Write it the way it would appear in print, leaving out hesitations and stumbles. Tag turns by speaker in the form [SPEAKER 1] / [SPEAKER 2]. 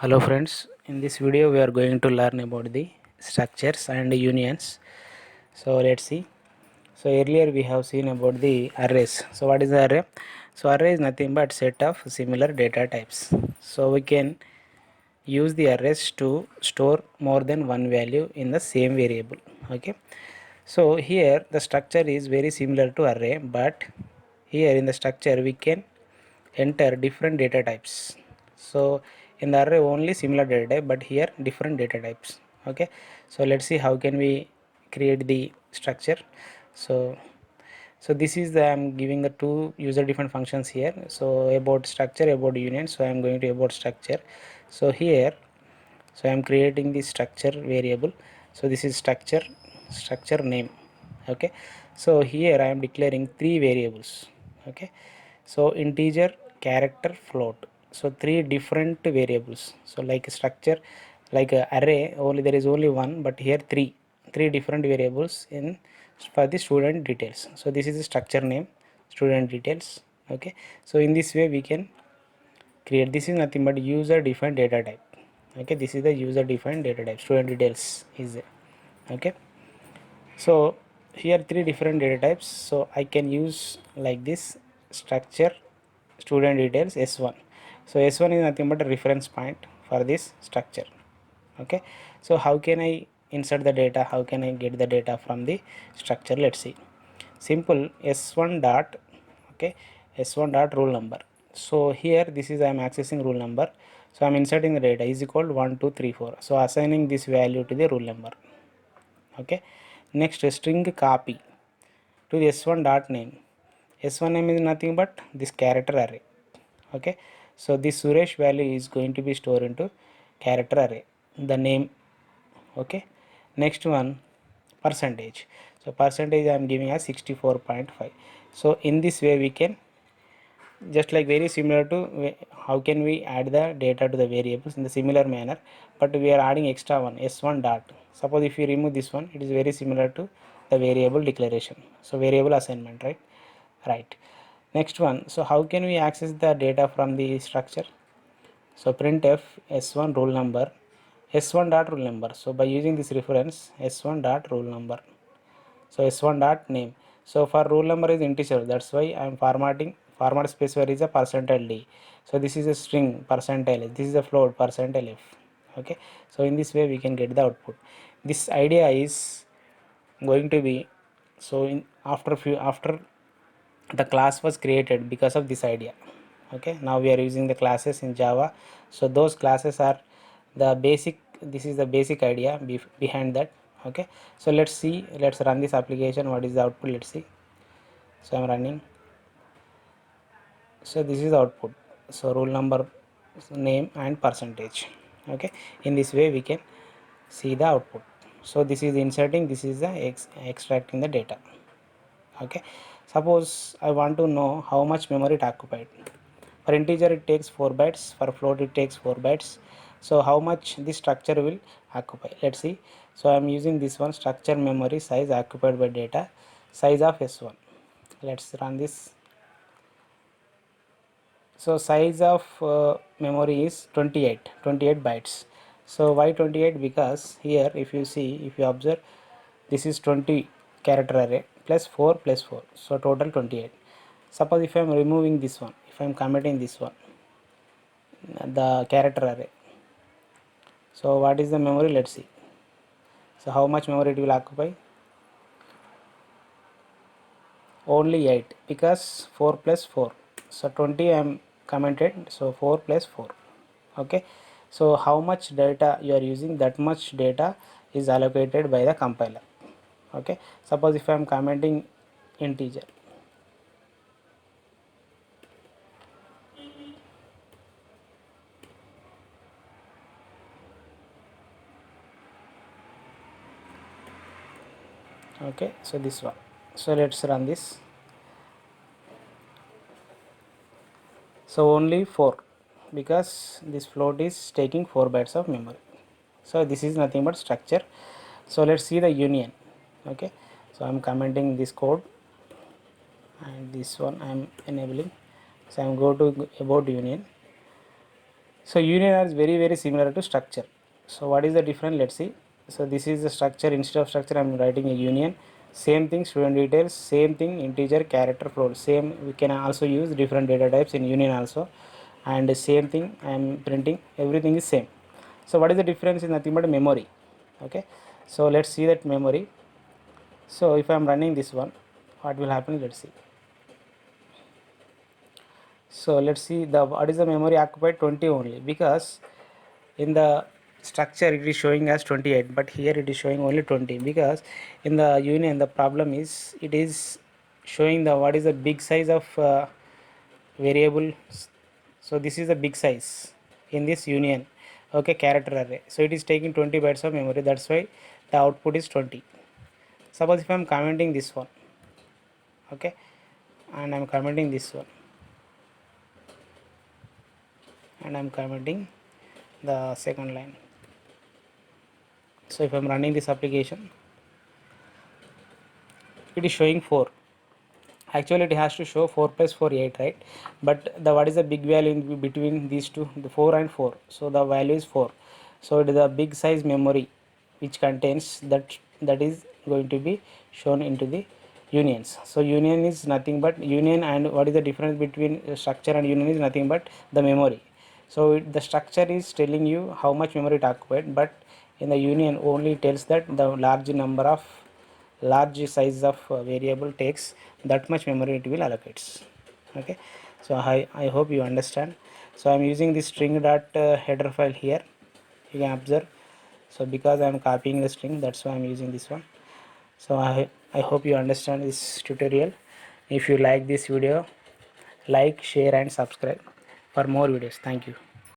[SPEAKER 1] Hello friends, in this video we are going to learn about the structures and unions. So let's see. So earlier we have seen about the arrays. So what is the array? So array is nothing but set of similar data types. So we can use the arrays to store more than one value in the same variable. Okay. So here the structure is very similar to array, but here in the structure we can enter different data types. So in the array only similar data type, but here different data types. Okay, so let's see how can we create the structure. So this is the I'm giving the two user defined functions here. So about structure, about union. So I'm going to about structure. So here, so I'm creating the structure variable. So this is structure name. Okay, so here I am declaring three variables. Okay, so integer, character, float. So three different variables. So like structure, like array, only there is only one, but here three different variables in for the student details. So this is the structure name, student details. Okay, so in this way we can create. This is nothing but user defined data type. Okay, this is the user defined data type, student details is there. Okay, so here three different data types, so I can use like this structure student details s1. So s1 is nothing but a reference point for this structure. Okay, so how can I insert the data, how can I get the data from the structure? Let's see. Simple s1 dot, okay, s1 dot roll number. So here this is I am accessing roll number, so I am inserting the data is equal 1 2 3 4, so assigning this value to the roll number. Okay, next string copy to the s1 dot name. S1 name is nothing but this character array. Okay, so this Suresh value is going to be stored into character array, the name. Okay, next one percentage. So percentage I am giving as 64.5. so in this way we can just like very similar to how can we add the data to the variables in the similar manner, but we are adding extra one s1 dot. Suppose if you remove this one, it is very similar to the variable declaration, so variable assignment, right. Next one, so how can we access the data from the structure? So printf s1 roll number, s1 dot roll number. So by using this reference s1 dot roll number, so s1 dot name. So for roll number is integer, that's why I am formatting. Format specifier is a percentile d. So this is a string percentile, this is a float percentile f. Okay, so in this way we can get the output. This idea is going to be, so in after the class was created because of this idea. Okay, now we are using the classes in Java. So those classes are the basic, this is the basic idea behind that. Okay, so let's see, let's run this application. What is the output? Let's see. So I'm running. So this is the output. So roll number, name and percentage. Okay, in this way we can see the output. So this is inserting, this is the extracting the data. Okay, suppose I want to know how much memory it occupied. For integer it takes 4 bytes, for float it takes 4 bytes. So how much this structure will occupy? Let's see. So I am using this one, structure memory size occupied by data, size of s1. Let's run this. So size of memory is 28 bytes. So why 28? Because here if you see, if you observe, this is 20 character array plus 4 plus 4, so total 28. Suppose if I am removing this one, if I am commenting this one, the character array, so what is the memory? Let's see. So how much memory it will occupy? Only 8, because 4 plus 4, so 20 I am commented, so 4 plus 4. Okay, so how much data you are using, that much data is allocated by the compiler. Okay, suppose if I am commenting integer, okay, so this one. So let's run this. So only 4, because this float is taking 4 bytes of memory. So this is nothing but structure. So let's see the union. Okay, so I'm commenting this code and this one I'm enabling. So I'm go to about union. So union is very similar to structure. So what is the difference? Let's see. So this is the structure. Instead of structure, I am writing a union. Same thing, student details. Same thing, integer, character, float. Same. We can also use different data types in union also. And same thing, I am printing. Everything is same. So what is the difference? Is nothing but memory. Okay. So let's see that memory. So if I am running this one, what will happen? Let's see. So let's see the what is the memory occupied 20 only, because in the structure it is showing as 28, but here it is showing only 20, because in the union the problem is it is showing the what is the big size of variable. So this is the big size in this union. Okay, character array, so it is taking 20 bytes of memory, that's why the output is 20. Suppose if I am commenting this one, okay, and I am commenting this one, and I am commenting the second line. So if I am running this application, it is showing 4. Actually it has to show 4 plus 4 8, right? But the what is the big value in between these two? The 4 and 4. So the value is 4. So it is a big size memory which contains that is going to be shown into the unions. So union is nothing but union, and what is the difference between structure and union is nothing but the memory. So the structure is telling you how much memory it occupied, but in the union only tells that the large size of variable takes that much memory it will allocates. Okay, so I hope you understand. So I'm using this string dot header file here, you can observe. So because I'm copying the string, that's why I'm using this one. So I hope you understand this tutorial. If you like this video, like, share and subscribe for more videos. Thank you.